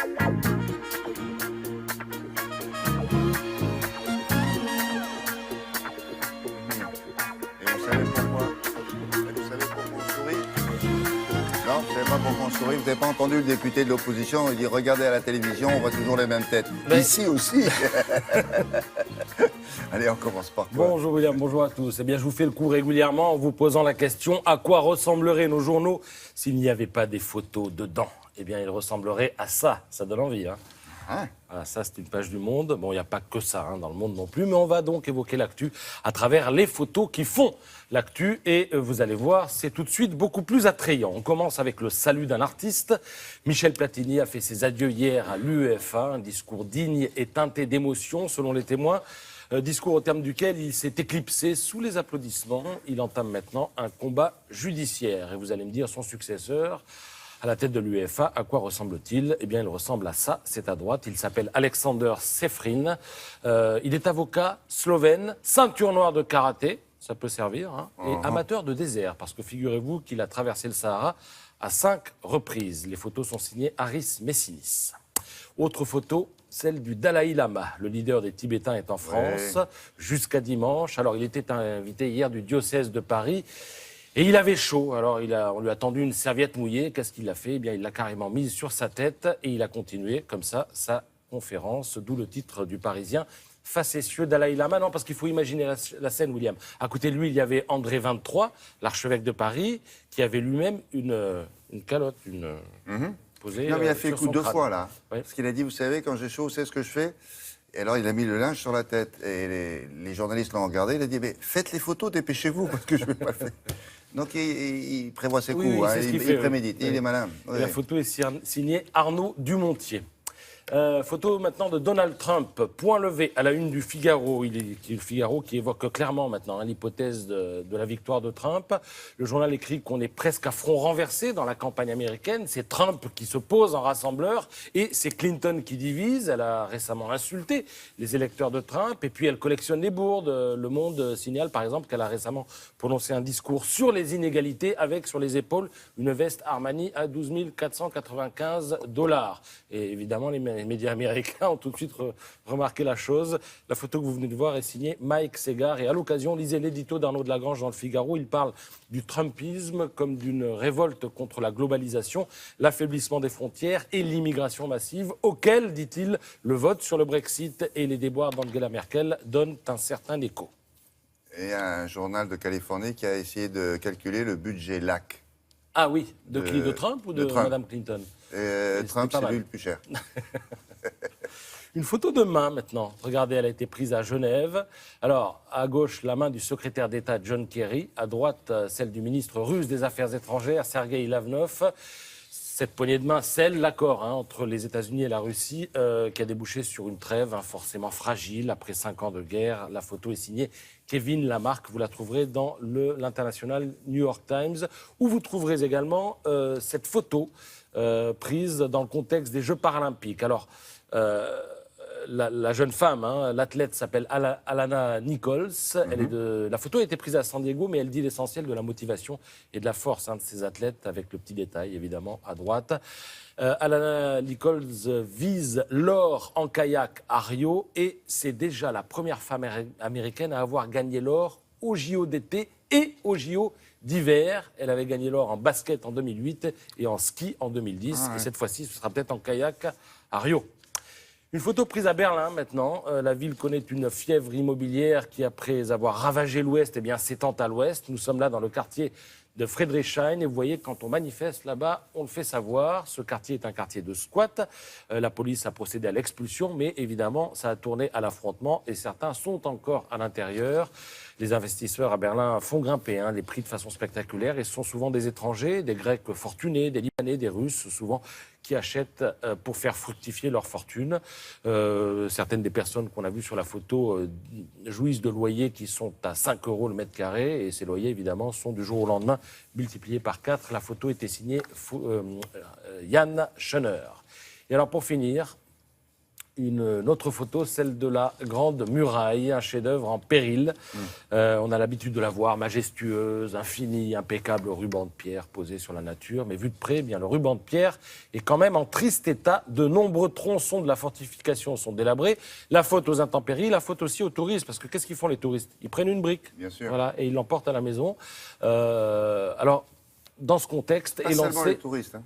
Et vous savez pourquoi? Vous savez pourquoi on sourit? Non, vous savez pas pourquoi on sourit? Vous n'avez pas entendu le député de l'opposition? Il dit, regardez à la télévision, on voit toujours les mêmes têtes. Mais... Ici aussi. Allez, on commence par quoi? Bonjour William, bonjour à tous. Eh bien, je vous fais le coup régulièrement en vous posant la question, à quoi ressembleraient nos journaux s'il n'y avait pas des photos dedans? Eh bien, ils ressembleraient à ça. Ça donne envie, hein? Voilà, ça, c'est une page du Monde. Bon, il n'y a pas que ça dans le Monde non plus, mais on va donc évoquer l'actu à travers les photos qui font l'actu. Et vous allez voir, c'est tout de suite beaucoup plus attrayant. On commence avec le salut d'un artiste. Michel Platini a fait ses adieux hier à l'UEFA, un discours digne et teinté d'émotion, selon les témoins. Discours au terme duquel il s'est éclipsé sous les applaudissements. Il entame maintenant un combat judiciaire. Et vous allez me dire, son successeur à la tête de l'UEFA, à quoi ressemble-t-il? Eh bien, il ressemble à ça, c'est à droite. Il s'appelle Alexander Šefrin. Il est avocat slovène, ceinture noire de karaté, ça peut servir, et amateur de désert, parce que figurez-vous qu'il a traversé le Sahara à 5 reprises. Les photos sont signées Aris Messinis. Autre photo, celle du Dalai Lama. Le leader des Tibétains est en France jusqu'à dimanche. Alors, il était invité hier du diocèse de Paris. Et il avait chaud, alors on lui a tendu une serviette mouillée. Qu'est-ce qu'il a fait? Eh bien, il l'a carrément mise sur sa tête et il a continué comme ça sa conférence, d'où le titre du Parisien. Facétieux Dalai Lama, non, parce qu'il faut imaginer la scène, William. À côté de lui, il y avait André XXIII, l'archevêque de Paris, qui avait lui-même une calotte, posée. Non, mais il a fait sur coup son 2 crâne. fois, là. Oui. Parce qu'il a dit, vous savez, quand j'ai chaud, c'est ce que je fais. Et alors, il a mis le linge sur la tête. Et les journalistes l'ont regardé. Il a dit, mais faites les photos, dépêcez-vous, parce que je ne vais pas le faire. Donc, il prévoit ses coups. Oui, c'est ce qu'il fait, il prémédite. oui. Il est malin. La photo est signée Arnaud Dumontier. Photo maintenant de Donald Trump, point levé à la une du Figaro. Le Figaro qui évoque clairement maintenant l'hypothèse de la victoire de Trump. Le journal écrit qu'on est presque à front renversé dans la campagne américaine. C'est Trump qui se pose en rassembleur et c'est Clinton qui divise. Elle a récemment insulté les électeurs de Trump et puis elle collectionne les bourdes. Le Monde signale par exemple qu'elle a récemment prononcé un discours sur les inégalités avec sur les épaules une veste Armani à 12 495 $. Et évidemment, les médias américains ont tout de suite remarqué la chose. La photo que vous venez de voir est signée Mike Segar. Et à l'occasion, lisez l'édito d'Arnaud Delagrange dans le Figaro. Il parle du Trumpisme comme d'une révolte contre la globalisation, l'affaiblissement des frontières et l'immigration massive, auquel, dit-il, le vote sur le Brexit et les déboires d'Angela Merkel donnent un certain écho. Et un journal de Californie qui a essayé de calculer le budget LAC. Ah oui, de qui? De Trump ou de Trump. Madame Clinton? Trump, c'est lui le plus cher. Une photo de main maintenant. Regardez, elle a été prise à Genève. Alors, à gauche, la main du secrétaire d'État John Kerry. À droite, celle du ministre russe des Affaires étrangères, Sergei Lavrov. Cette poignée de main scelle l'accord entre les États-Unis et la Russie qui a débouché sur une trêve forcément fragile après 5 ans de guerre. La photo est signée Kevin Lamarck. Vous la trouverez dans l'international New York Times, où vous trouverez également cette photo prise dans le contexte des Jeux paralympiques. Alors, la jeune femme, l'athlète s'appelle Alana Nichols. La photo a été prise à San Diego, mais elle dit l'essentiel de la motivation et de la force de ces athlètes, avec le petit détail, évidemment, à droite. Alana Nichols vise l'or en kayak à Rio et c'est déjà la première femme américaine à avoir gagné l'or aux JO d'été et aux JO d'hiver. Elle avait gagné l'or en basket en 2008 et en ski en 2010. Et cette fois-ci, ce sera peut-être en kayak à Rio. Une photo prise à Berlin maintenant. La ville connaît une fièvre immobilière qui, après avoir ravagé l'Ouest, s'étend à l'Ouest. Nous sommes là dans le quartier de Friedrichshain et vous voyez, quand on manifeste là-bas, on le fait savoir. Ce quartier est un quartier de squat. La police a procédé à l'expulsion, mais évidemment, ça a tourné à l'affrontement et certains sont encore à l'intérieur. Les investisseurs à Berlin font grimper les prix de façon spectaculaire et ce sont souvent des étrangers, des Grecs fortunés, des Libanais, des Russes, souvent, qui achètent pour faire fructifier leur fortune. Certaines des personnes qu'on a vues sur la photo jouissent de loyers qui sont à 5 € le mètre carré et ces loyers, évidemment, sont du jour au lendemain multipliés par 4. La photo était signée Yann Schöner. Et alors, pour finir, une autre photo, celle de la Grande Muraille, un chef-d'œuvre en péril. On a l'habitude de la voir majestueuse, infinie, impeccable ruban de pierre posé sur la nature. Mais vu de près, eh bien, le ruban de pierre est quand même en triste état. De nombreux tronçons de la fortification sont délabrés. La faute aux intempéries, la faute aussi aux touristes. Parce que qu'est-ce qu'ils font les touristes? Ils prennent une brique, bien sûr, voilà, et ils l'emportent à la maison. Alors, dans ce contexte, pas seulement les touristes. Hein.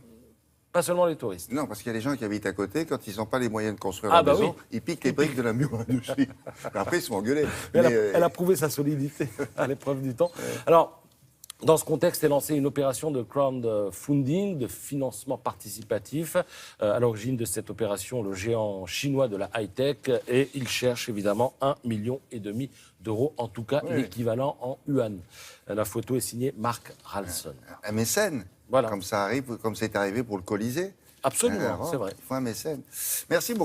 Pas seulement les touristes. Non, parce qu'il y a des gens qui habitent à côté, quand ils n'ont pas les moyens de construire leur maison, ils piquent les briques de la muraille dessus. Après, ils se font engueuler. Elle a prouvé sa solidité à l'épreuve du temps. Alors, dans ce contexte est lancée une opération de crowdfunding, de financement participatif. À l'origine de cette opération, le géant chinois de la high-tech, et il cherche évidemment 1,5 million d'euros, en tout cas l'équivalent en yuan. La photo est signée Mark Ralston. Un mécène, voilà. Comme c'est arrivé pour le Colisée. Absolument, c'est vrai. Il faut un mécène. Merci beaucoup.